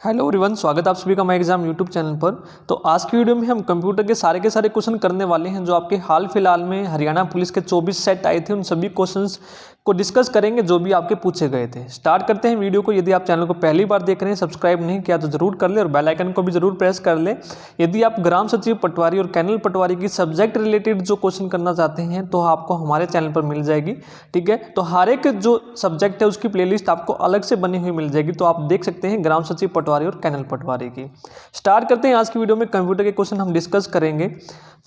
Hello everyone, स्वागत है आप सभी का माई एग्जाम यूट्यूब चैनल पर। तो आज की वीडियो में हम कंप्यूटर के सारे क्वेश्चन करने वाले हैं जो आपके हाल फिलहाल में हरियाणा पुलिस के 24 सेट आए थे। उन सभी क्वेश्चंस को डिस्कस करेंगे जो भी आपके पूछे गए थे। स्टार्ट करते हैं वीडियो को। यदि आप चैनल को पहली बार देख रहे हैं, सब्सक्राइब नहीं किया तो जरूर कर ले और बेल आइकन को भी जरूर प्रेस कर ले। यदि आप ग्राम सचिव पटवारी और कैनल पटवारी की सब्जेक्ट रिलेटेड जो क्वेश्चन करना चाहते हैं तो आपको हमारे चैनल पर मिल जाएगी। ठीक है, तो हर एक जो सब्जेक्ट है उसकी प्लेलिस्ट आपको अलग से बनी हुई मिल जाएगी, तो आप देख सकते हैं ग्राम सचिव पटवारी और कैनल पटवारी की। स्टार्ट करते हैं आज की वीडियो में। कंप्यूटर के क्वेश्चन हम डिस्कस करेंगे।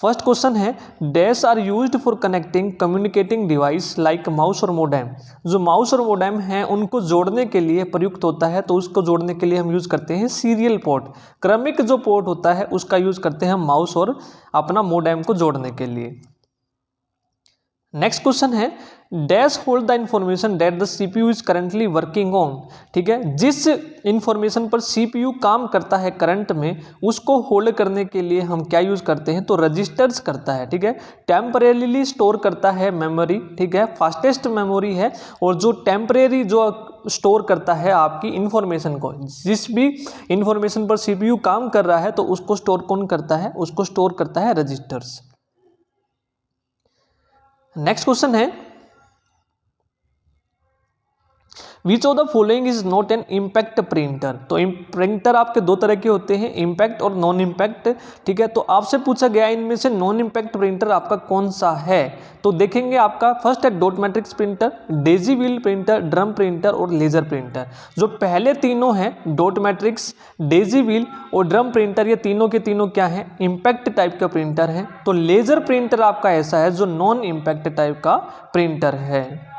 फर्स्ट क्वेश्चन है, dash are used for connecting communicating device like mouse और मोडेम। जो माउस और मोडेम हैं उनको जोड़ने के लिए प्रयुक्त होता है, तो उसको जोड़ने के लिए हम यूज करते हैं सीरियल पोर्ट। क्रमिक जो पोर्ट होता है उसका यूज करते हैं हम माउस और अपना मोडेम को जोड़ने के लिए। नेक्स्ट क्वेश्चन है, dash hold the information that the CPU is currently working on. ठीक है, जिस इंफॉर्मेशन पर सीपीयू काम करता है करंट में, उसको होल्ड करने के लिए हम क्या यूज करते हैं, तो रजिस्टर्स करता है। ठीक है, टेम्परेरीली स्टोर करता है मेमोरी। ठीक है, फास्टेस्ट मेमोरी है। और जो टेम्परेरी जो स्टोर करता है आपकी इंफॉर्मेशन को, जिस भी इंफॉर्मेशन पर सीपीयू काम कर रहा है तो उसको स्टोर कौन करता है, उसको स्टोर करता है रजिस्टर्स। नेक्स्ट क्वेश्चन है, which of the following is not an impact printer. तो प्रिंटर आपके दो तरह के होते हैं, इम्पैक्ट और नॉन इम्पैक्ट। ठीक है, तो आपसे पूछा गया इनमें से नॉन इम्पैक्ट प्रिंटर आपका कौन सा है। तो देखेंगे आपका फर्स्ट है dot matrix printer, Daisy wheel printer, drum printer और लेजर प्रिंटर। जो पहले तीनों हैं, डॉट मैट्रिक्स, डेजी व्हील और ड्रम प्रिंटर, ये तीनों के तीनों क्या हैं, इम्पैक्ट टाइप का प्रिंटर है। तो लेजर प्रिंटर आपका ऐसा है जो नॉन इम्पैक्ट टाइप का प्रिंटर है।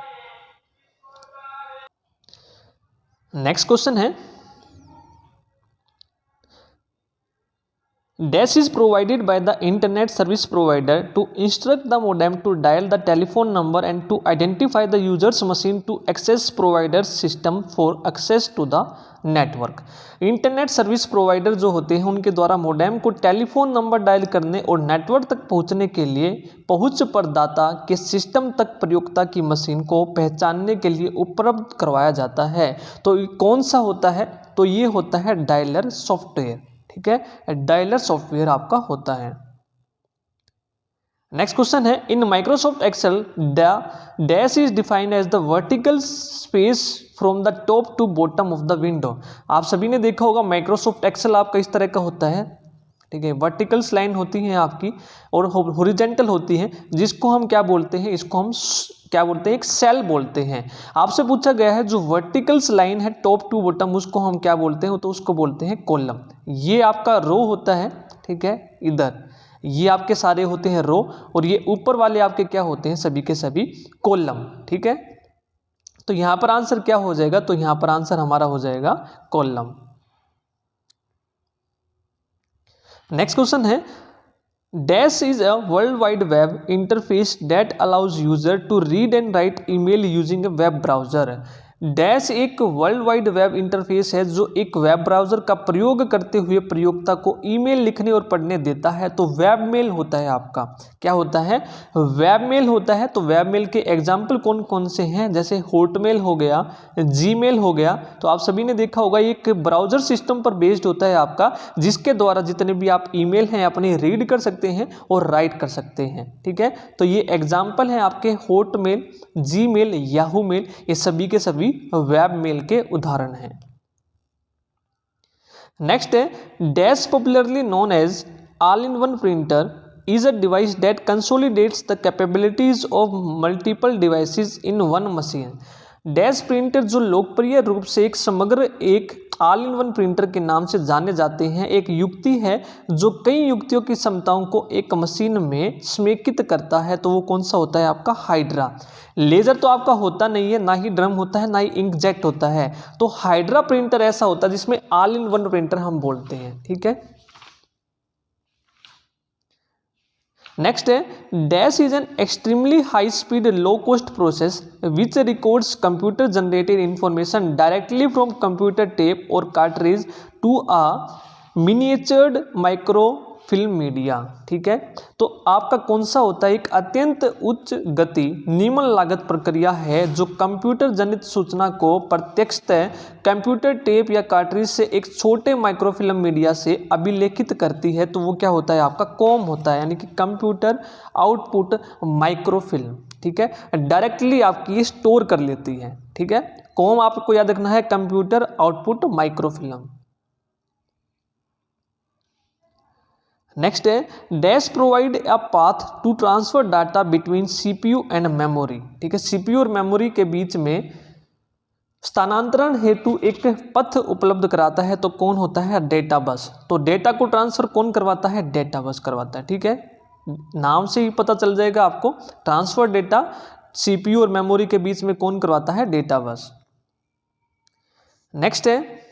नेक्स्ट क्वेश्चन है, dash is provided by the internet service provider to instruct the modem to dial the telephone number and to identify the users machine to access provider system for access to the network. Internet service provider जो होते हैं उनके द्वारा modem को telephone number dial करने और network तक पहुंचने के लिए पहुंच प्रदाता के सिस्टम तक प्रयोक्ता की मशीन को पहचानने के लिए उपलब्ध करवाया जाता है। तो कौन सा होता है, तो ये होता है डायलर सॉफ्टवेयर। ठीक है, डायलर सॉफ्टवेयर आपका होता है। नेक्स्ट क्वेश्चन है, in Microsoft Excel the dash is defined as the vertical space from the top to bottom of the window. आप सभी ने देखा होगा माइक्रोसॉफ्ट एक्सेल आपका इस तरह का होता है। ठीक है, वर्टिकल्स लाइन होती हैं आपकी और हॉरिजॉन्टल होती हैं, जिसको हम क्या बोलते हैं, इसको हम क्या बोलते हैं, एक सेल बोलते हैं। आपसे पूछा गया है जो वर्टिकल्स लाइन है टॉप टू बॉटम, उसको हम क्या बोलते हैं, तो उसको बोलते हैं कॉलम। ये आपका रो होता है। ठीक है, इधर ये आपके सारे होते हैं रो और ये ऊपर वाले आपके क्या होते हैं, सभी के सभी कॉलम। ठीक है, तो यहां पर आंसर क्या हो जाएगा, तो यहां पर आंसर हमारा हो जाएगा कॉलम। नेक्स्ट क्वेश्चन है, dash is a world wide web interface that allows user to read and write email using a web browser. Dash एक वर्ल्ड वाइड वेब इंटरफेस है जो एक वेब ब्राउजर का प्रयोग करते हुए प्रयोक्ता को ईमेल लिखने और पढ़ने देता है। तो वेब मेल होता है आपका, क्या होता है, वेब मेल होता है। तो वेब मेल के एग्जाम्पल कौन कौन से हैं, जैसे हॉटमेल हो गया, जीमेल हो गया। तो आप सभी ने देखा होगा एक ब्राउजर सिस्टम पर बेस्ड होता है आपका, जिसके द्वारा जितने भी आप ईमेल हैं अपने रीड कर सकते हैं और राइट कर सकते हैं। ठीक है, तो ये एग्जाम्पल हैं आपके हॉटमेल, जीमेल, याहू मेल, ये सभी के सभी वेब मेल के उदाहरण हैं। नेक्स्ट है, dash popularly known as all in one printer is a device that consolidates the capabilities of multiple devices in one machine। Dash printer जो लोकप्रिय रूप से एक समग्र एक ऑल इन वन प्रिंटर के नाम से जाने जाते हैं, एक युक्ति है जो कई युक्तियों की क्षमताओं को एक मशीन में समेकित करता है। तो वो कौन सा होता है आपका, हाइड्रा। लेजर तो आपका होता नहीं है, ना ही ड्रम होता है, ना ही इंकजेट होता है। तो हाइड्रा प्रिंटर ऐसा होता है जिसमें ऑल इन वन प्रिंटर हम बोलते हैं। ठीक है, नेक्स्ट है, dash is an extremely high speed low cost process which records computer generated information directly from computer tape or cartridge to a miniaturised microfilm media. ठीक है, तो आपका कौन सा होता है, एक अत्यंत उच्च गति निम्न लागत प्रक्रिया है जो कंप्यूटर जनित सूचना को प्रत्यक्षतः कंप्यूटर टेप या कार्ट्रिज से एक छोटे माइक्रोफिल्म मीडिया से अभिलेखित करती है। तो वो क्या होता है, आपका कॉम होता है, यानी कि कंप्यूटर आउटपुट माइक्रोफिल्म। ठीक है, डायरेक्टली आपकी स्टोर कर लेती है। ठीक है, कॉम आपको याद रखना है, कंप्यूटर आउटपुट माइक्रोफिल्म। नेक्स्ट है dash provide a path to transfer data between CPU and memory. ठीक है, सीपीयू और मेमोरी के बीच में स्थानांतरण हेतु एक पथ उपलब्ध कराता है। तो कौन होता है, डेटा बस। तो डेटा को ट्रांसफर कौन करवाता है, डेटा बस करवाता है। ठीक है, नाम से ही पता चल जाएगा आपको, ट्रांसफर डेटा सीपीयू और मेमोरी के बीच में कौन करवाता है, डेटा बस। नेक्स्ट है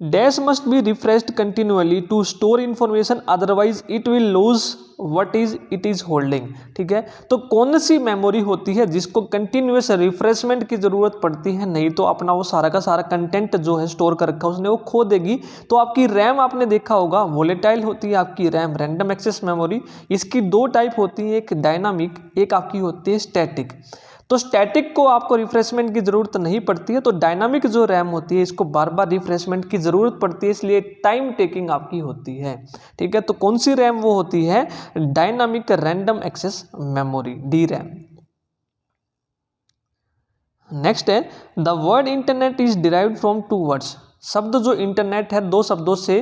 dash must be refreshed continually to store information otherwise it will lose what is it is holding. ठीक है, तो कौन सी मेमोरी होती है जिसको कंटिन्यूअस रिफ्रेशमेंट की जरूरत पड़ती है, नहीं तो अपना वो सारा का सारा कंटेंट जो है स्टोर कर रखा है उसने वो खो देगी। तो आपकी रैम आपने देखा होगा वोलेटाइल होती है आपकी रैम, रैंडम एक्सेस मेमोरी। इसकी दो टाइप होती है, एक डायनामिक, एक आपकी होती है स्टैटिक। तो स्टैटिक को आपको रिफ्रेशमेंट की जरूरत नहीं पड़ती है, तो डायनामिक जो रैम होती है इसको बार बार रिफ्रेशमेंट की जरूरत पड़ती है, इसलिए टाइम टेकिंग आपकी होती है। ठीक है, तो कौन सी रैम वो होती है, dynamic random access memory, D RAM. Next है the word internet is derived from two words. शब्द जो इंटरनेट है दो शब्दों से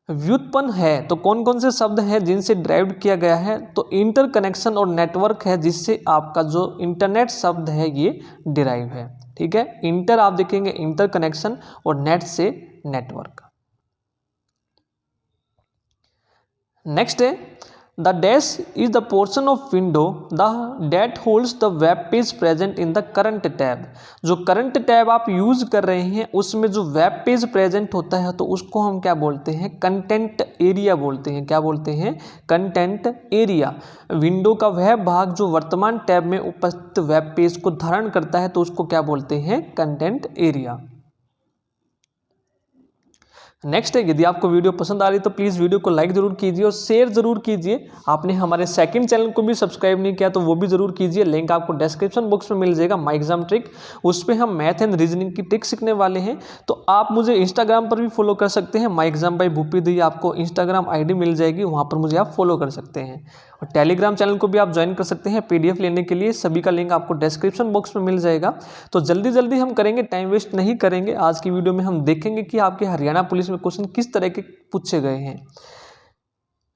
व्युत्पन्न है। तो कौन कौन से शब्द हैं जिनसे ड्राइव किया गया है, तो इंटर कनेक्शन और नेटवर्क है जिससे आपका जो इंटरनेट शब्द है ये डिराइव है। ठीक है, इंटर आप देखेंगे इंटर कनेक्शन और नेट से नेटवर्क। नेक्स्ट है the dash is the portion of window the that holds the web page present in the current tab. जो करंट टैब आप यूज कर रहे हैं उसमें जो वेब पेज प्रेजेंट होता है तो उसको हम क्या बोलते हैं, कंटेंट एरिया बोलते हैं। क्या बोलते हैं, कंटेंट एरिया। विंडो का वह भाग जो वर्तमान टैब में उपस्थित वेब पेज को धारण करता है तो उसको क्या बोलते हैं, कंटेंट एरिया। नेक्स्ट है यदि आपको वीडियो पसंद आ रही तो प्लीज़ वीडियो को लाइक जरूर कीजिए और शेयर जरूर कीजिए। आपने हमारे सेकंड चैनल को भी सब्सक्राइब नहीं किया तो वो भी जरूर कीजिए, लिंक आपको डिस्क्रिप्शन बॉक्स में मिल जाएगा, माई एग्जाम ट्रिक। उस पर हम मैथ एंड रीजनिंग की ट्रिक सीखने वाले हैं। तो आप मुझे इंस्टाग्राम पर भी फॉलो कर सकते हैं, माई एग्जाम बाई भूपी दी आपको इंस्टाग्राम ID मिल जाएगी, वहाँ पर मुझे आप फॉलो कर सकते हैं। और टेलीग्राम चैनल को भी आप ज्वाइन कर सकते हैं PDF लेने के लिए, सभी का लिंक आपको डिस्क्रिप्शन बॉक्स में मिल जाएगा। तो जल्दी जल्दी हम करेंगे, टाइम वेस्ट नहीं करेंगे। आज की वीडियो में हम देखेंगे कि आपके हरियाणा पुलिस में क्वेश्चन किस तरह के पूछे गए हैं।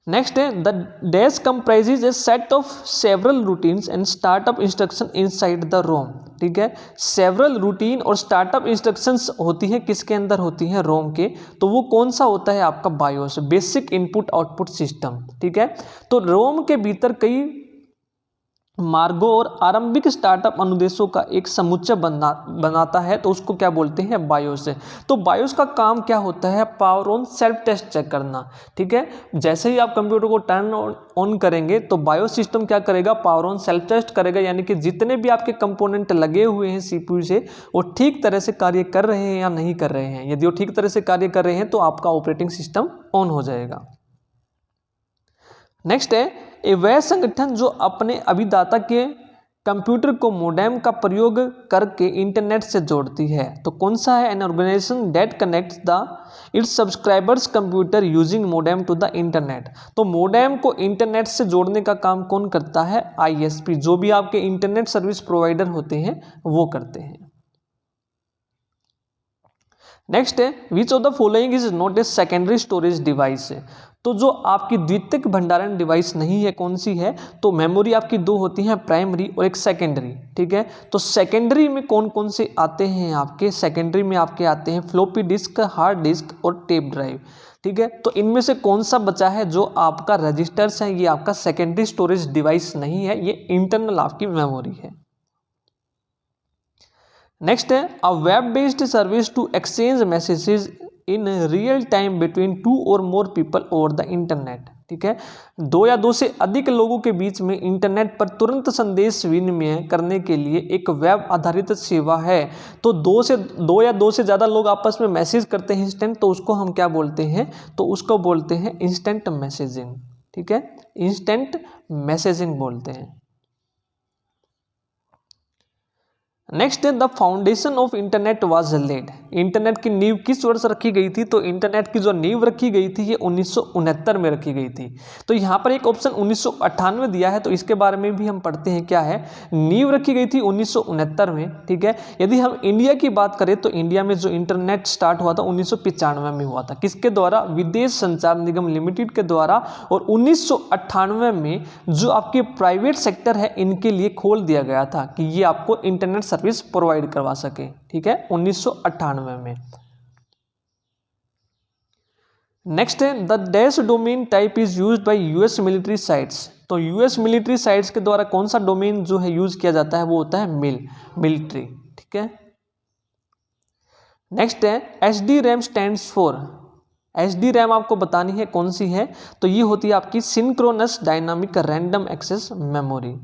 नेक्स्ट है the dash comprises a set of several routines and startup instruction inside the ROM. ठीक है, सेवरल रूटीन और स्टार्टअप इंस्ट्रक्शंस होती है किसके अंदर होती हैं, रोम के। तो वो कौन सा होता है आपका, BIOS, basic input output system. ठीक है, तो रोम के भीतर कई मार्गों और आरंभिक स्टार्टअप अनुदेशों का एक समुच्चय बनाता है तो उसको क्या बोलते हैं, बायोस। तो बायोस का काम क्या होता है, power on self test check करना। ठीक है, जैसे ही आप कंप्यूटर को टर्न ऑन करेंगे तो बायोस सिस्टम क्या करेगा, पावर ऑन सेल्फ टेस्ट करेगा, यानी कि जितने भी आपके कंपोनेंट लगे हुए हैं CPU से वो ठीक तरह से कार्य कर रहे हैं या नहीं कर रहे हैं। यदि वो ठीक तरह से कार्य कर रहे हैं तो आपका ऑपरेटिंग सिस्टम ऑन हो जाएगा। नेक्स्ट है वह संगठन जो अपने अभिदाता के कंप्यूटर को मोडेम का प्रयोग करके इंटरनेट से जोड़ती है। तो कौन सा है, an organisation that connects the its subscribers computer using modem to the internet. तो मोडेम को इंटरनेट से जोड़ने का काम कौन करता है, ISP, जो भी आपके इंटरनेट सर्विस प्रोवाइडर होते हैं वो करते हैं। नेक्स्ट है which of the following is not a secondary storage device. तो जो आपकी द्वितीयक भंडारण डिवाइस नहीं है कौन सी है, तो मेमोरी आपकी दो होती हैं, प्राइमरी और एक सेकेंडरी। ठीक है, तो सेकेंडरी में कौन कौन से आते हैं आपके, सेकेंडरी में आपके आते हैं फ्लॉपी डिस्क, हार्ड डिस्क और टेप ड्राइव। ठीक है, तो इनमें से कौन सा बचा है जो आपका रजिस्टर्स है, ये आपका सेकेंडरी स्टोरेज डिवाइस नहीं है, ये इंटरनल आपकी मेमोरी है। नेक्स्ट है a web based service to exchange messages in real time between 2 और more people over the internet. ठीक है। 2 या 2 से अधिक लोगों के बीच में इंटरनेट पर तुरंत संदेश विनिमय करने के लिए एक वेब आधारित सेवा है। तो 2 या 2 से ज़्यादा लोग आपस में मैसेज करते हैं इंस्टेंट, तो उसको हम क्या बोलते हैं, तो उसको बोलते हैं इंस्टेंट मैसेजिंग। ठीक है, इंस्टेंट मैसेजिंग बोलते हैं। नेक्स्ट है the foundation of internet was laid. Internet की नींव किस वर्ष रखी गई थी, तो इंटरनेट की जो नींव रखी गई थी ये 1969 में रखी गई थी। तो यहाँ पर एक ऑप्शन 1998 दिया है, तो इसके बारे में भी हम पढ़ते हैं क्या है। नींव रखी गई थी 1969 में। ठीक है, यदि हम इंडिया की बात करें तो इंडिया में जो इंटरनेट स्टार्ट हुआ था 1995 में हुआ था। किसके द्वारा, विदेश संचार निगम लिमिटेड के द्वारा। और 1998 में जो आपके प्राइवेट सेक्टर है इनके लिए खोल दिया गया था कि ये आपको इंटरनेट सर्विस प्रोवाइड करवा सके। ठीक है, 1998 में। नेक्स्ट है the dash domain type is used by US military sites. तो यूएस मिलिट्री साइट्स के द्वारा कौन सा डोमेन जो है यूज किया जाता है, वो होता है मिलिट्री। ठीक है। नेक्स्ट है HD RAM stands for. HD RAM आपको बतानी है कौन सी है, तो ये होती है आपकी synchronous dynamic random access memory.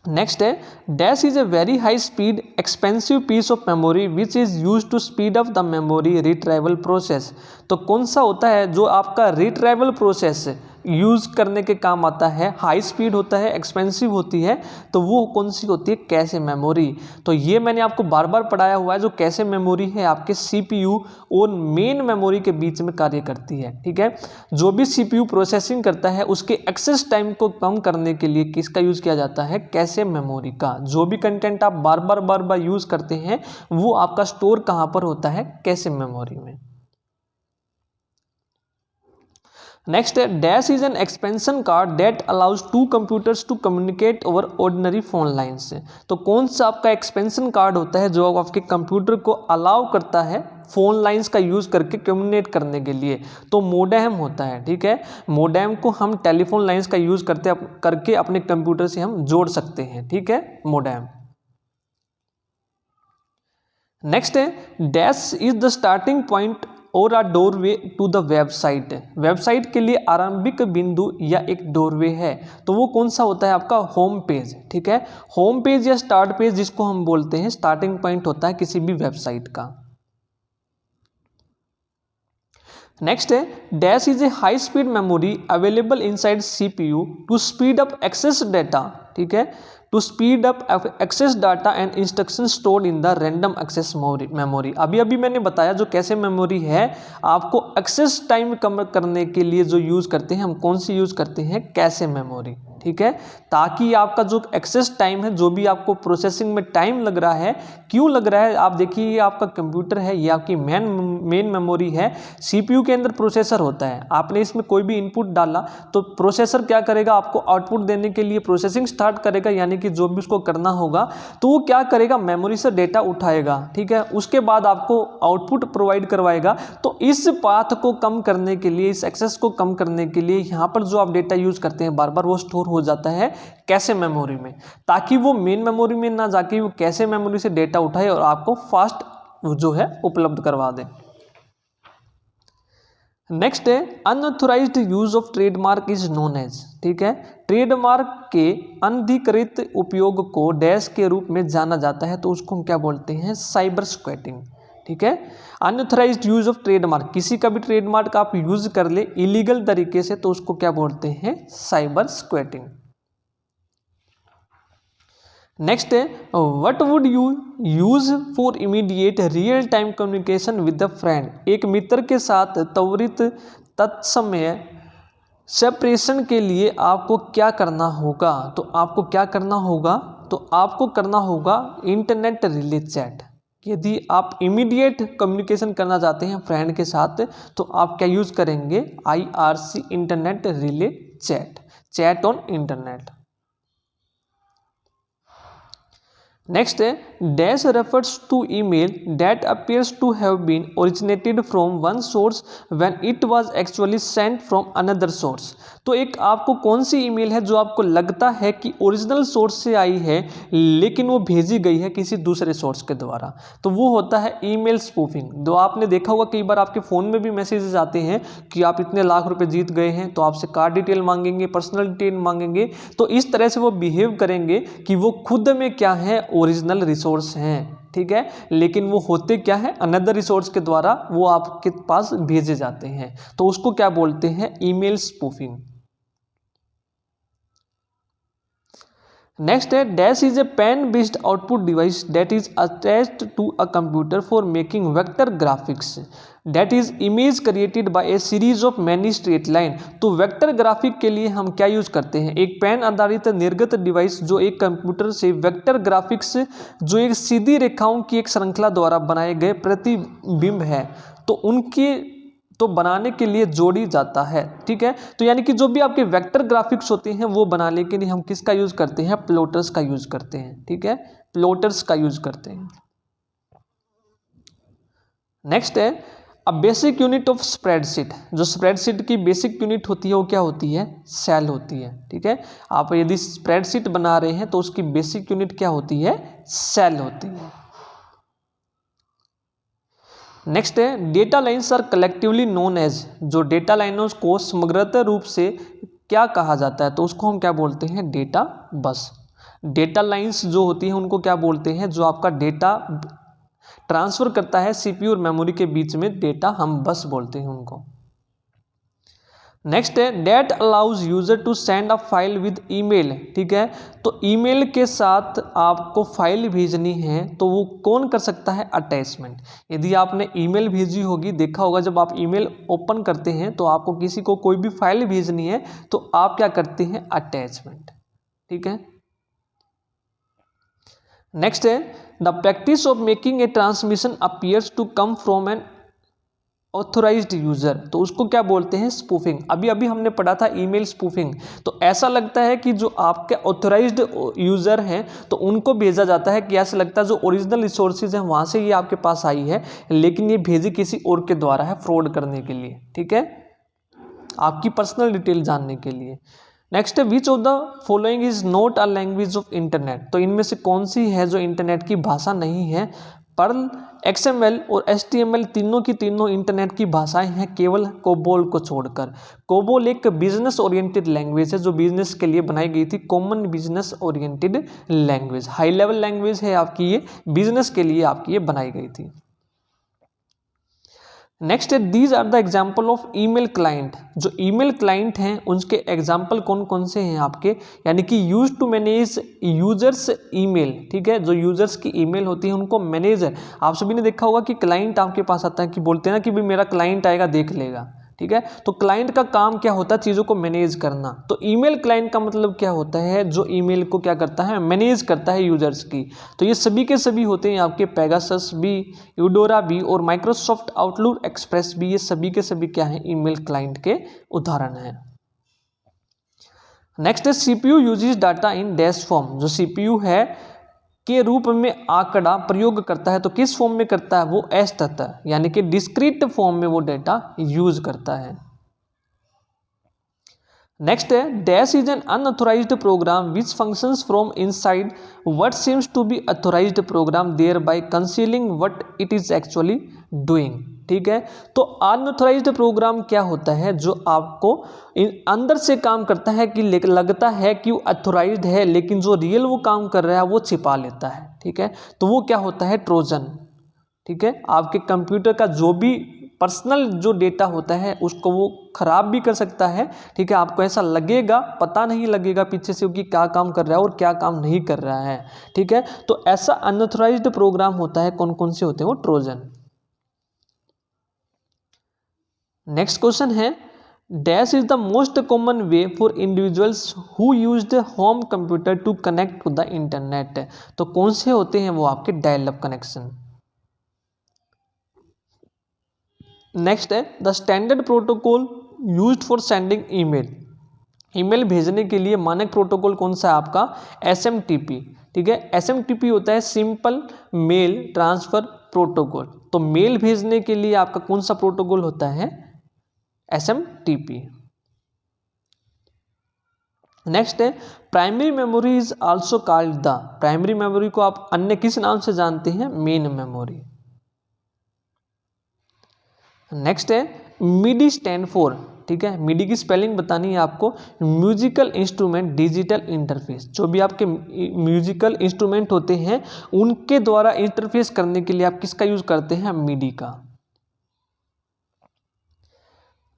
Next है dash is a very high speed expensive piece of memory which is use to speed up the memory retrieval process. तो कौन सा होता है जो आपका रिट्राइवल प्रोसेस यूज करने के काम आता है, हाई स्पीड होता है, एक्सपेंसिव होती है, तो वो कौन सी होती है, कैशे मेमोरी। तो ये मैंने आपको बार बार पढ़ाया हुआ है, जो कैशे मेमोरी है आपके सीपीयू और मेन मेमोरी के बीच में कार्य करती है। ठीक है, जो भी सीपीयू प्रोसेसिंग करता है उसके एक्सेस टाइम को कम करने के लिए किसका यूज किया जाता है, कैशे मेमोरी का। जो भी कंटेंट आप बार बार यूज करते हैं वो आपका स्टोर कहाँ पर होता है, कैशे मेमोरी में। नेक्स्ट है dash is an expansion card that allows two computers to communicate over ordinary phone lines. तो कौन सा आपका एक्सपेंशन कार्ड होता है जो आपके कंप्यूटर को अलाउ करता है फोन लाइन्स का यूज करके कम्युनिकेट करने के लिए, तो मोडेम होता है। ठीक है, मोडेम को हम टेलीफोन लाइन्स का यूज करके अपने कंप्यूटर से हम जोड़ सकते हैं। ठीक है, मोडेम। नेक्स्ट है dash is the starting point or a doorway to the website. Website के लिए आरंभिक बिंदु या एक डोरवे है, तो वो कौन सा होता है आपका, होम पेज। ठीक है, होम पेज या स्टार्ट पेज जिसको हम बोलते हैं स्टार्टिंग पॉइंट होता है किसी भी वेबसाइट का। नेक्स्ट है dash is a high speed memory available inside CPU to speed up access data. ठीक है, to speed up access data and instruction stored in the random access memory. अभी मैंने बताया जो कैसे मेमोरी है आपको एक्सेस टाइम कम करने के लिए जो यूज़ करते हैं, हम कौन सी यूज़ करते हैं, कैसे मेमोरी। ठीक है, ताकि आपका जो एक्सेस टाइम है, जो भी आपको प्रोसेसिंग में टाइम लग रहा है, क्यों लग रहा है, आप देखिए ये आपका कंप्यूटर है, ये आपकी मेन मेमोरी है। सीपीयू के अंदर प्रोसेसर होता है, आपने इसमें कोई भी इनपुट डाला तो प्रोसेसर क्या करेगा, आपको आउटपुट देने के लिए प्रोसेसिंग स्टार्ट करेगा, यानी कि जो भी उसको करना होगा तो वो क्या करेगा, मेमोरी से डेटा उठाएगा। ठीक है, उसके बाद आपको आउटपुट प्रोवाइड करवाएगा। तो इस पाथ को कम करने के लिए, इस एक्सेस को कम करने के लिए यहाँ पर जो आप डेटा यूज करते हैं बार बार, वो स्टोर हो जाता है कैशे मेमोरी में, ताकि वो मेन मेमोरी में ना जाके वो कैशे मेमोरी से डेटा उठाए और आपको फास्ट जो है उपलब्ध करवा दे। नेक्स्ट है unauthorised use of trademark is known as. ठीक है, ट्रेडमार्क के अनधिकृत उपयोग को डैश के रूप में जाना जाता है, तो उसको हम क्या बोलते हैं, साइबर स्क्वैटिंग। ठीक है, अनऑथराइज्ड यूज ऑफ ट्रेडमार्क, किसी का भी ट्रेडमार्क आप यूज कर ले इलीगल तरीके से, तो उसको क्या बोलते हैं, साइबर स्क्वैटिंग। नेक्स्ट है what would you use for immediate real time communication with the friend. एक मित्र के साथ त्वरित तत्समय सेपरेशन के लिए आपको क्या करना होगा, तो आपको क्या करना होगा, तो आपको करना होगा इंटरनेट रिले चैट। यदि आप इमीडिएट कम्युनिकेशन करना चाहते हैं फ्रेंड के साथ, तो आप क्या यूज करेंगे, IRC internet relay chat, chat on internet. Next है dash refers to email that appears to have been originated from one source when it was actually sent from another source. तो एक आपको कौन सी ईमेल है जो आपको लगता है कि ओरिजिनल सोर्स से आई है लेकिन वो भेजी गई है किसी दूसरे सोर्स के द्वारा, तो वो होता है ईमेल स्पूफिंग। जो आपने देखा होगा कई बार आपके फ़ोन में भी मैसेजेस आते हैं कि आप इतने लाख रुपए जीत गए हैं, तो आपसे कार्ड डिटेल मांगेंगे, पर्सनल डिटेल मांगेंगे। तो इस तरह से वो बिहेव करेंगे कि वो खुद में क्या है, ओरिजिनल रिसोर्स हैं, ठीक है, लेकिन वो होते क्या है, अनदर रिसोर्स के द्वारा वो आपके पास भेजे जाते हैं। तो उसको क्या बोलते हैं, ईमेल स्पूफिंग। नेक्स्ट है dash is a pen based output device that is attached to a computer for making vector graphics that is image created by a series of many straight line. तो vector graphic के लिए हम क्या use करते हैं, एक pen आधारित निर्गत डिवाइस जो एक कंप्यूटर से वेक्टर ग्राफिक्स, जो एक सीधी रेखाओं की एक श्रृंखला द्वारा बनाए गए प्रतिबिंब है, तो उनकी तो बनाने के लिए जोड़ी जाता है, ठीक है। तो यानी कि जो भी आपके वेक्टर ग्राफिक्स होते हैं वो बनाने के लिए हम किसका यूज करते हैं, प्लॉटर्स का यूज करते हैं, ठीक है, प्लॉटर्स का यूज करते हैं। नेक्स्ट है a basic unit of spreadsheet. जो स्प्रेडशीट की बेसिक यूनिट होती है वो क्या होती है, सेल होती है, ठीक है। आप यदि स्प्रेडशीट बना रहे हैं तो उसकी बेसिक यूनिट क्या होती है, सेल होती है। नेक्स्ट है data lines are collectively known as. जो डेटा लाइनों को समग्रतः रूप से क्या कहा जाता है, तो उसको हम क्या बोलते हैं, डेटा बस। डेटा लाइन्स जो होती हैं उनको क्या बोलते हैं, जो आपका डेटा ट्रांसफर करता है सीपीयू और मेमोरी के बीच में, डेटा हम बस बोलते हैं उनको। नेक्स्ट है that allows user to send a file with email, ठीक है। तो ईमेल के साथ आपको फाइल भेजनी है तो वो कौन कर सकता है, अटैचमेंट। यदि आपने ईमेल भेजी होगी, देखा होगा जब आप ईमेल ओपन करते हैं तो आपको किसी को कोई भी फाइल भेजनी है तो आप क्या करते हैं, अटैचमेंट, ठीक है। नेक्स्ट है the practice of making a transmission appears to come from an authorised user. तो उसको क्या बोलते हैं, स्पूफिंग। अभी अभी हमने पढ़ा था ईमेल स्पूफिंग। तो ऐसा लगता है कि जो आपके ऑथोराइज्ड यूजर हैं तो उनको भेजा जाता है, कि ऐसा लगता है जो ओरिजिनल रिसोर्सेज हैं वहां से ये आपके पास आई है, लेकिन ये भेजी किसी और के द्वारा है, फ्रॉड करने के लिए, ठीक है, आपकी पर्सनल डिटेल जानने के लिए। नेक्स्ट है which of the following is not a language of internet. तो इनमें से कौन सी है जो इंटरनेट की भाषा नहीं है। पर्ल, XML और HTML तीनों की तीनों इंटरनेट की भाषाएं हैं, केवल कोबोल को छोड़कर। कोबोल एक बिजनेस ओरिएंटेड लैंग्वेज है जो बिजनेस के लिए बनाई गई थी, common business oriented language, high level language है आपकी, ये बिजनेस के लिए आपकी ये बनाई गई थी। नेक्स्ट है these are the example of email client. जो ईमेल क्लाइंट हैं उनके एग्जाम्पल कौन कौन से हैं आपके, यानी कि use to manage users email, ठीक है, जो यूजर्स की ईमेल होती है उनको मैनेजर। आप सभी ने देखा होगा कि क्लाइंट आपके पास आता है, कि बोलते हैं ना कि भाई मेरा क्लाइंट आएगा देख लेगा, ठीक है। तो क्लाइंट का काम क्या होता है, चीज़ों को मैनेज करना। तो ईमेल क्लाइंट का मतलब क्या होता है, जो ईमेल को क्या करता है, मैनेज करता है यूजर्स की। तो ये सभी के सभी होते हैं आपके, पेगासस भी, यूडोरा भी और माइक्रोसॉफ्ट आउटलुक एक्सप्रेस भी, ये सभी के सभी क्या है, ईमेल क्लाइंट के उदाहरण हैं। नेक्स्ट है CPU uses data in dash form. जो सीपीयू है के रूप में आंकड़ा प्रयोग करता है, तो किस फॉर्म में करता है, वो एस तथा, यानी कि डिस्क्रीट फॉर्म में वो डेटा यूज करता है। नेक्स्ट है dash is an unauthorised program which functions from inside what seems to be authorised program thereby concealing what it is actually doing, ठीक है। तो अनऑथोराइज्ड प्रोग्राम क्या होता है, जो आपको अंदर से काम करता है कि लगता है कि वो ऑथोराइज्ड है, लेकिन जो रियल वो काम कर रहा है वो छिपा लेता है, ठीक है। तो वो क्या होता है, ट्रोजन, ठीक है। आपके कंप्यूटर का जो भी पर्सनल जो डेटा होता है उसको वो खराब भी कर सकता है, ठीक है। आपको ऐसा लगेगा, पता नहीं लगेगा पीछे से कि क्या काम कर रहा है और क्या काम नहीं कर रहा है, ठीक है। तो ऐसा अनऑथोराइज्ड प्रोग्राम होता है, कौन कौन से होते हैं वो, ट्रोजन। नेक्स्ट क्वेश्चन है dash is the most common way for individuals who use the home computer to connect to the internet. तो कौन से होते हैं वो आपके, डायल अप कनेक्शन। नेक्स्ट है the standard protocol used for sending email. Email भेजने के लिए मानक प्रोटोकॉल कौन सा है आपका, SMTP, ठीक है। SMTP होता है सिंपल मेल ट्रांसफर प्रोटोकॉल। तो मेल भेजने के लिए आपका कौन सा प्रोटोकॉल होता है? SMTP। नेक्स्ट है primary memory is also called the, primary memory को आप अन्य किस नाम से जानते हैं? Main memory. नेक्स्ट है मिडी स्टैंड फॉर, ठीक है, मिडी की स्पेलिंग बतानी है आपको, म्यूजिकल इंस्ट्रूमेंट डिजिटल इंटरफेस। जो भी आपके म्यूजिकल इंस्ट्रूमेंट होते हैं उनके द्वारा इंटरफेस करने के लिए आप किसका यूज करते हैं? मिडी का।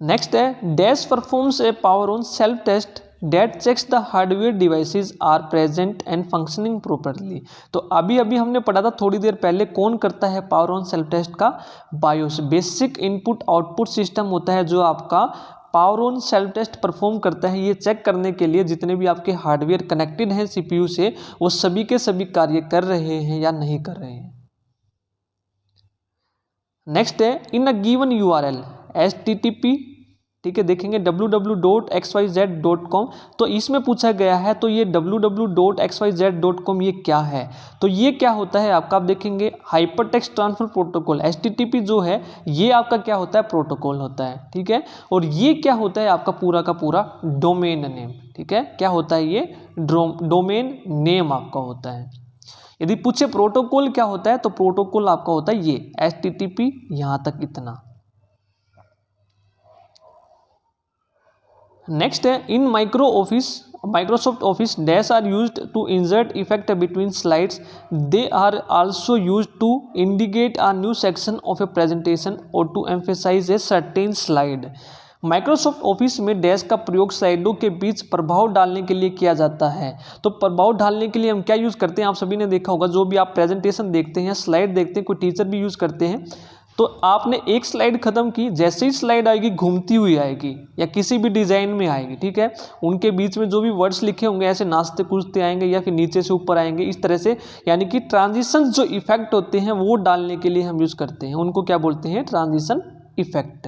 नेक्स्ट है dash performs a power on self test that checks the hardware devices are present and functioning properly. तो अभी हमने पढ़ा था थोड़ी देर पहले, कौन करता है पावर ऑन सेल्फ टेस्ट का? BIOS, basic input output system होता है जो आपका power on self test perform करता है। ये चेक करने के लिए जितने भी आपके हार्डवेयर कनेक्टेड हैं CPU से, वो सभी के सभी कार्य कर रहे हैं या नहीं कर रहे हैं। नेक्स्ट है इन अ गिवन URL HTTP, ठीक है, देखेंगे www.xyz.com। तो इसमें पूछा गया है, तो ये www.xyz.com ये क्या है? तो ये क्या होता है आपका? आप देखेंगे hyper text transfer protocol HTTP जो है ये आपका क्या होता है? प्रोटोकॉल होता है, ठीक है। और ये क्या होता है? आपका पूरा का पूरा डोमेन नेम, ठीक है। क्या होता है ये? डोमेन नेम आपका होता है। यदि पूछे प्रोटोकॉल क्या होता है, तो प्रोटोकॉल आपका होता है ये HTTP, यहाँ तक इतना। नेक्स्ट है in Microsoft Office dash are used to insert effect between slides, they are also used to indicate a new section of a presentation or to emphasize a certain slide. Microsoft Office में dash का प्रयोग स्लाइडों के बीच प्रभाव डालने के लिए किया जाता है। तो प्रभाव डालने के लिए हम क्या यूज़ करते हैं? आप सभी ने देखा होगा, जो भी आप प्रेजेंटेशन देखते हैं, स्लाइड देखते हैं, कोई टीचर भी यूज़ करते हैं, तो आपने एक स्लाइड खत्म की, जैसे ही स्लाइड आएगी घूमती हुई आएगी या किसी भी डिजाइन में आएगी, ठीक है। उनके बीच में जो भी वर्ड्स लिखे होंगे ऐसे नाचते कूदते आएंगे या फिर नीचे से ऊपर आएंगे, इस तरह से, यानी कि ट्रांजिशन जो इफेक्ट होते हैं वो डालने के लिए हम यूज करते हैं, उनको क्या बोलते हैं? Transition effect.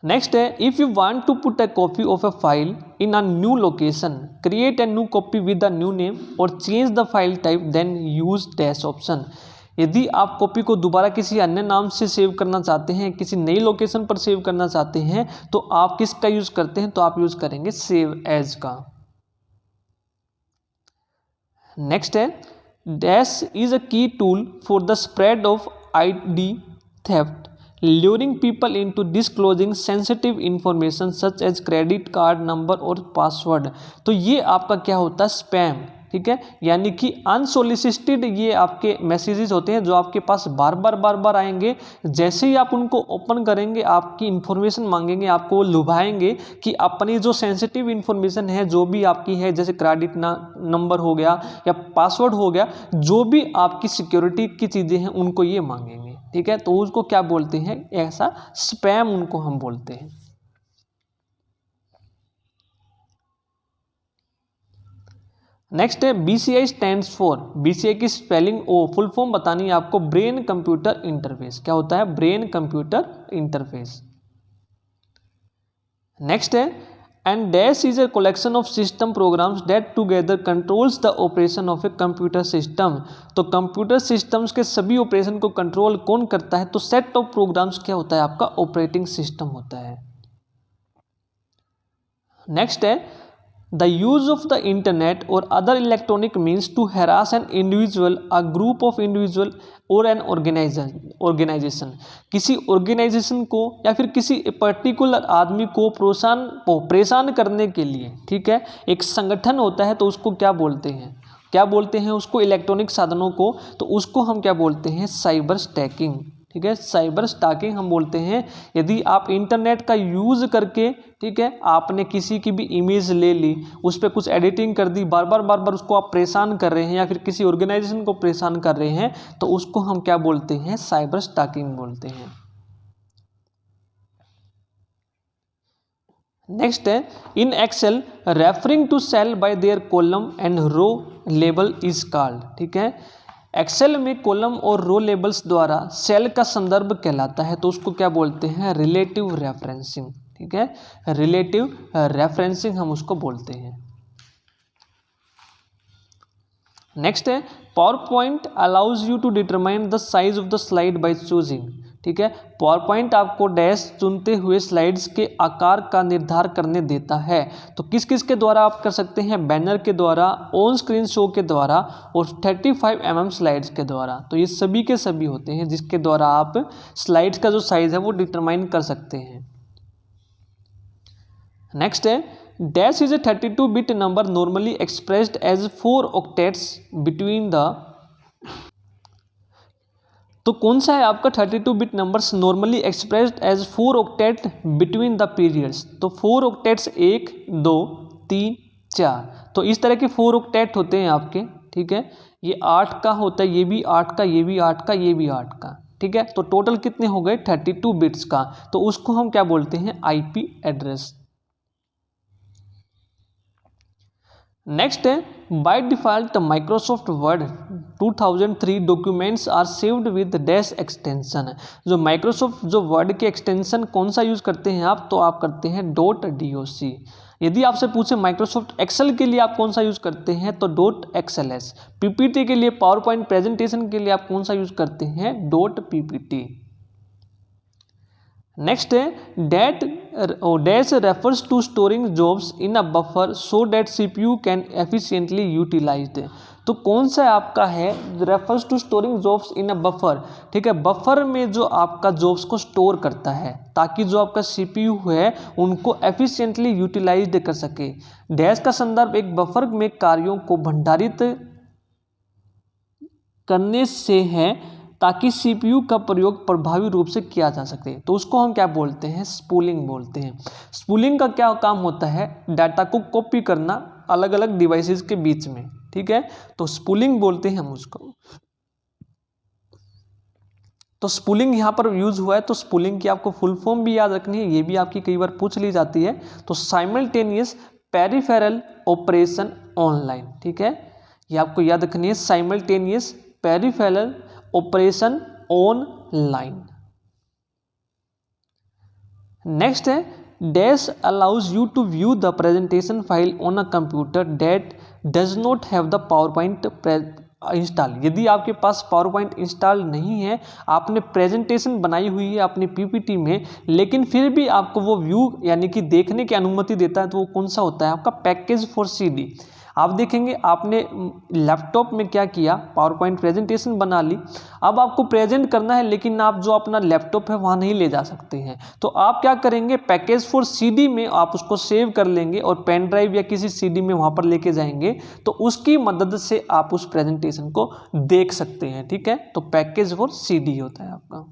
नेक्स्ट है if you want to put a copy of a file in a new location, create a new copy with a new name or change the file type, then use dash option. यदि आप copy को दोबारा किसी अन्य नाम से save करना चाहते हैं, किसी नई लोकेशन पर सेव करना चाहते हैं, तो आप किसका यूज करते हैं? तो आप यूज करेंगे सेव एज का। नेक्स्ट है डैश इज अ की tool for the spread of ID theft, luring people into disclosing sensitive information such as credit card number और पासवर्ड। तो ये आपका क्या होता है? स्पैम, ठीक है, यानी कि अनसोलिसिटेड ये आपके मैसेजेस होते हैं जो आपके पास बार बार आएंगे। जैसे ही आप उनको ओपन करेंगे, आपकी इंफॉर्मेशन मांगेंगे, आपको वो लुभाएंगे कि अपनी जो सेंसिटिव इंफॉर्मेशन है, जो भी आपकी है, जैसे क्रेडिट नंबर हो गया या पासवर्ड हो गया, जो भी आपकी सिक्योरिटी की चीज़ें हैं उनको ये मांगेंगे, ठीक है। तो उसको क्या बोलते हैं? ऐसा स्पैम उनको हम बोलते हैं। नेक्स्ट है BCI स्टैंड्स फॉर, BCI की स्पेलिंग फुल फॉर्म बतानी है आपको, ब्रेन कंप्यूटर इंटरफेस। क्या होता है? Brain computer interface. नेक्स्ट है and dash is a collection of system programmes that together controls the operation of a computer system. तो computer systems के सभी ऑपरेशन को कंट्रोल कौन करता है? तो सेट ऑफ प्रोग्राम्स क्या होता है? आपका ऑपरेटिंग सिस्टम होता है। नेक्स्ट है the use of the internet or other electronic means to harass an individual, a group of individual or an organization. किसी ऑर्गेनाइजेशन को या फिर किसी पर्टिकुलर आदमी को परेशान करने के लिए, ठीक है, एक संगठन होता है, तो उसको क्या बोलते हैं? क्या बोलते हैं उसको? इलेक्ट्रॉनिक साधनों को, तो उसको हम क्या बोलते हैं? साइबर स्टैकिंग, ठीक है, साइबर स्टैकिंग हम बोलते हैं। यदि आप इंटरनेट का यूज़ करके, ठीक है, आपने किसी की भी इमेज ले ली, उस पर कुछ एडिटिंग कर दी, बार बार उसको आप परेशान कर रहे हैं या फिर किसी ऑर्गेनाइजेशन को परेशान कर रहे हैं, तो उसको हम क्या बोलते हैं? साइबर स्टैकिंग बोलते हैं। नेक्स्ट है in Excel referring to cell by their column and row label is called, ठीक है। एक्सेल में कॉलम और रो लेबल्स द्वारा सेल का संदर्भ कहलाता है, तो उसको क्या बोलते हैं? रिलेटिव रेफरेंसिंग, ठीक है, रिलेटिव रेफरेंसिंग हम उसको बोलते हैं। नेक्स्ट है PowerPoint allows you to determine the size of the slide by choosing. ठीक है, पावर पॉइंट आपको डैश चुनते हुए स्लाइड्स के आकार का निर्धारण करने देता है। तो किस किस के द्वारा आप कर सकते हैं, बैनर के द्वारा, ऑन स्क्रीन शो के द्वारा और 35 mm स्लाइड्स के द्वारा। तो ये सभी के सभी होते हैं जिसके द्वारा आप स्लाइड्स का जो साइज है वो डिटरमाइन कर सकते हैं। नेक्स्ट है dash is a 32 bit number normally expressed as 4 octets between the. तो कौन सा है आपका 32 bit numbers normally expressed as 4 octet between the periods. तो 4 ऑक्टेट्स 1 2 3 4, तो इस तरह के 4 ऑक्टेट होते हैं आपके। ठीक है, ये 8 का होता है, ये भी 8 का, ये भी 8 का, ये भी 8 का। ठीक है, तो टोटल कितने हो गए 32 बिट्स का। तो उसको हम क्या बोलते हैं, आईपी एड्रेस। नेक्स्ट है by default Microsoft Word 2003 documents are saved with dash extension. जो माइक्रोसॉफ्ट जो वर्ड के एक्सटेंशन कौन सा यूज़ करते हैं आप, तो आप करते हैं .doc। यदि आपसे पूछे माइक्रोसॉफ्ट एक्सेल के लिए आप कौन सा यूज़ करते हैं, तो .xls। पीपीटी के लिए, पावर पॉइंट प्रेजेंटेशन के लिए आप कौन सा यूज़ करते हैं, .ppt। नेक्स्ट है dash refers to storing jobs in a buffer so that CPU can efficiently utilised. तो कौन सा आपका है refers to storing jobs in a buffer. ठीक है, बफर में जो आपका जॉब्स को स्टोर करता है ताकि जो आपका सीपीयू है उनको एफिशिएंटली यूटिलाइज्ड कर सके। डैश का संदर्भ एक बफर में कार्यों को भंडारित करने से है ताकि सीपीयू का प्रयोग प्रभावी रूप से किया जा सके। तो उसको हम क्या बोलते हैं, स्पूलिंग बोलते हैं। स्पूलिंग का क्या काम होता है, डाटा को कॉपी करना अलग अलग डिवाइसेस के बीच में। ठीक है, तो स्पूलिंग बोलते हैं हम उसको। तो स्पूलिंग यहाँ पर यूज हुआ है, तो स्पूलिंग की आपको फुल फॉर्म भी याद रखनी है, ये भी आपकी कई बार पूछ ली जाती है। तो साइमल्टेनियस पेरिफेरल ऑपरेशन ऑनलाइन। ठीक है, ये आपको याद रखनी है, simultaneous peripheral operation online. Next है dash allows you to view the presentation file on a computer that does not have the PowerPoint install. यदि आपके पास पावर पॉइंट इंस्टॉल नहीं है, आपने प्रेजेंटेशन बनाई हुई है अपनी पीपीटी में, लेकिन फिर भी आपको वो व्यू यानी कि देखने की अनुमति देता है, तो वो कौन सा होता है आपका, पैकेज फॉर सीडी। आप देखेंगे आपने लैपटॉप में क्या किया, पावर पॉइंट प्रेजेंटेशन बना ली, अब आपको प्रेजेंट करना है लेकिन आप जो अपना लैपटॉप है वहाँ नहीं ले जा सकते हैं। तो आप क्या करेंगे, पैकेज फॉर सीडी में आप उसको सेव कर लेंगे और पेन ड्राइव या किसी सीडी में वहाँ पर लेके जाएंगे, तो उसकी मदद से आप उस प्रेजेंटेशन को देख सकते हैं। ठीक है, तो पैकेज फॉर सीडी होता है आपका।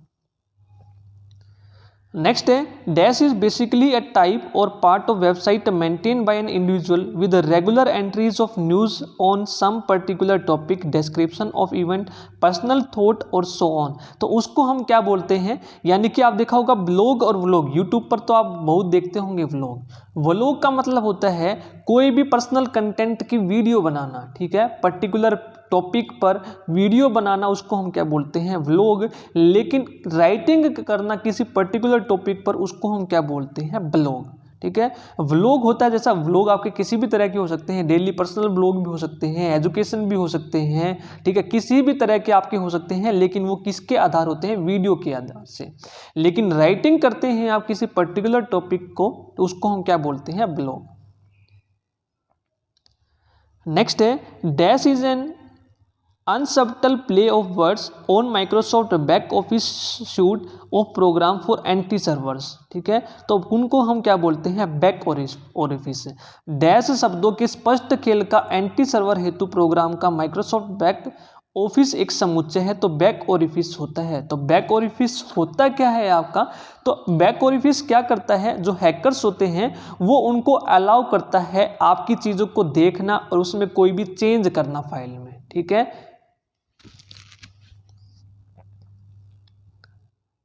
नेक्स्ट है dash is basically a type or part of website maintain by an individual with regular entries of news on some particular topic, description of event, personal thought or so on. तो उसको हम क्या बोलते हैं, यानी कि आप देखा होगा ब्लॉग और व्लॉग, यूट्यूब पर तो आप बहुत देखते होंगे व्लॉग। व्लॉग का मतलब होता है कोई भी पर्सनल कंटेंट की वीडियो बनाना। ठीक है, पर्टिकुलर टॉपिक पर वीडियो बनाना, उसको हम क्या बोलते हैं, व्लॉग। लेकिन राइटिंग करना किसी पर्टिकुलर टॉपिक पर, उसको हम क्या बोलते हैं, ब्लॉग। ठीक है, व्लॉग होता है, जैसा व्लॉग आपके किसी भी तरह के हो सकते हैं, डेली पर्सनल ब्लॉग भी हो सकते हैं, एजुकेशन भी हो सकते हैं। ठीक है, किसी भी तरह के आपके हो सकते हैं, लेकिन वो किसके आधार होते हैं, वीडियो के आधार से। लेकिन राइटिंग करते हैं आप किसी पर्टिकुलर टॉपिक को, तो उसको हम क्या बोलते हैं, ब्लॉग। नेक्स्ट है dash is an unsubtle play of words on Microsoft back office suite of program for NT servers. ठीक है, तो उनको हम क्या बोलते हैं, बैक ऑफिस। डैश शब्दों के स्पष्ट खेल का एंटी सर्वर हेतु प्रोग्राम का माइक्रोसॉफ्ट बैक ऑफिस एक समुच्चय है, तो बैक ऑफिस होता है। तो बैक ऑफिस होता क्या है आपका, तो बैक ऑफिस क्या करता है, जो हैकर्स होते हैं वो उनको अलाउ करता है आपकी चीज़ों को देखना और उसमें कोई भी चेंज करना फाइल में। ठीक है,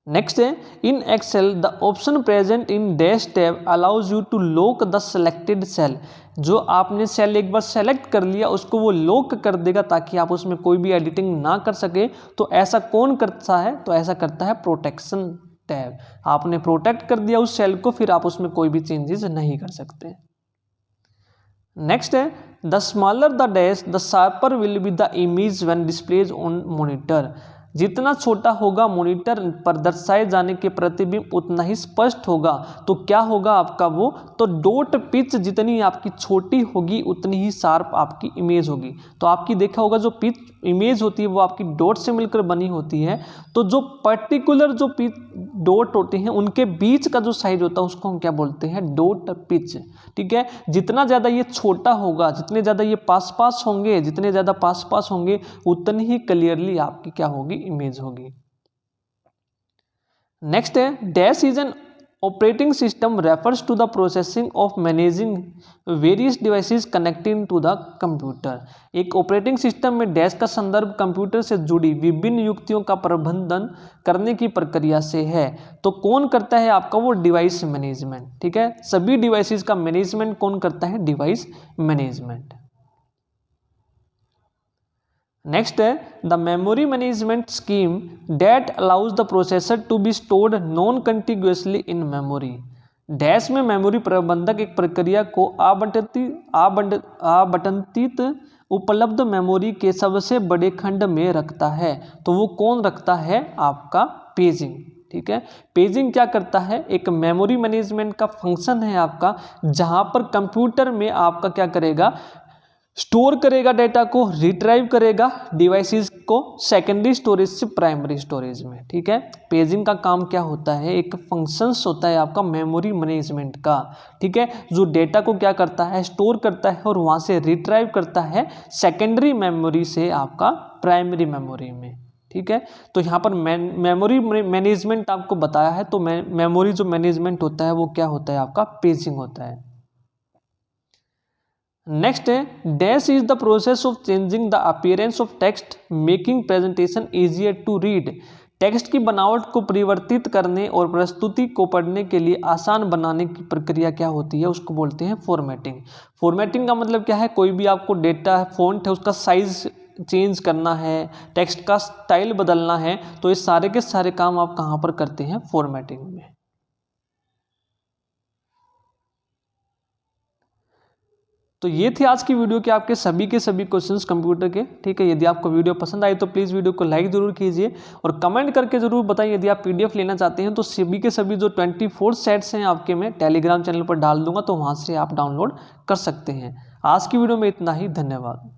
नेक्स्ट है in Excel the option present in dash tab allows you to lock the selected cell. जो आपने सेल एक बार सेलेक्ट कर लिया उसको वो लॉक कर देगा ताकि आप उसमें कोई भी एडिटिंग ना कर सके। तो ऐसा कौन करता है, तो ऐसा करता है प्रोटेक्शन टैब। आपने प्रोटेक्ट कर दिया उस सेल को, फिर आप उसमें कोई भी चेंजेस नहीं कर सकते। नेक्स्ट है the smaller the dash the sharper will be the image when displays on monitor. जितना छोटा होगा मॉनिटर पर दर्शाए जाने के प्रतिबिंब उतना ही स्पष्ट होगा। तो क्या होगा आपका वो, तो डॉट पिच जितनी आपकी छोटी होगी उतनी ही शार्प आपकी इमेज होगी। तो आपकी देखा होगा जो पिच इमेज होती है वो आपकी डॉट से मिलकर बनी होती है। तो जो पर्टिकुलर जो पिच डॉट होते हैं उनके बीच का जो साइज होता है उसको हम क्या बोलते हैं, डॉट पिच। ठीक है, जितना ज़्यादा ये छोटा होगा, जितने ज़्यादा ये पास पास होंगे, जितने ज़्यादा पास पास होंगे उतनी ही क्लियरली आपकी क्या होगी, इमेज होगी। नेक्स्ट है dash is an operating system refers to the processing of managing various devices connecting to the computer. एक ऑपरेटिंग सिस्टम में डैश का संदर्भ कंप्यूटर से जुड़ी विभिन्न युक्तियों का प्रबंधन करने की प्रक्रिया से है। तो कौन करता है आपका, वो डिवाइस मैनेजमेंट। ठीक है, सभी डिवाइसेस का मैनेजमेंट कौन करता है, डिवाइस मैनेजमेंट। नेक्स्ट है the memory management scheme that allows the processor to be stored non contiguously in memory. Dash में मेमोरी प्रबंधक एक प्रक्रिया को आवंटित उपलब्ध मेमोरी के सबसे बड़े खंड में रखता है। तो वो कौन रखता है, आपका पेजिंग। ठीक है, पेजिंग क्या करता है, एक मेमोरी मैनेजमेंट का फंक्शन है आपका, जहां पर कंप्यूटर में आपका क्या करेगा, स्टोर करेगा डेटा को, रिट्राइव करेगा डिवाइसेस को सेकेंडरी स्टोरेज से प्राइमरी स्टोरेज में। ठीक है, पेजिंग का काम क्या होता है, एक फंक्शंस होता है आपका मेमोरी मैनेजमेंट का। ठीक है, जो डेटा को क्या करता है, स्टोर करता है और वहाँ से रिट्राइव करता है सेकेंडरी मेमोरी से आपका प्राइमरी मेमोरी में। ठीक है, तो यहाँ पर मेमोरी मैनेजमेंट आपको बताया है। तो मेमोरी जो मैनेजमेंट होता है वो क्या होता है, आपका पेजिंग होता है। नेक्स्ट है dash is the process of changing the appearance of text making presentation easier to read. Text की बनावट को परिवर्तित करने और प्रस्तुति को पढ़ने के लिए आसान बनाने की प्रक्रिया क्या होती है, उसको बोलते हैं फॉर्मेटिंग। फॉर्मेटिंग का मतलब क्या है, कोई भी आपको डेटा फॉन्ट है उसका साइज चेंज करना है, टेक्स्ट का स्टाइल बदलना है, तो ये सारे के सारे काम आप कहाँ पर करते हैं, फॉर्मेटिंग में। तो ये थी आज की वीडियो के आपके सभी के सभी क्वेश्चंस कंप्यूटर के। ठीक है, यदि आपको वीडियो पसंद आई तो प्लीज़ वीडियो को लाइक जरूर कीजिए और कमेंट करके जरूर बताइए। यदि आप पीडीएफ लेना चाहते हैं तो सभी के सभी जो 24 सेट्स हैं आपके मैं टेलीग्राम चैनल पर डाल दूंगा, तो वहाँ से आप डाउनलोड कर सकते हैं। आज की वीडियो में इतना ही, धन्यवाद।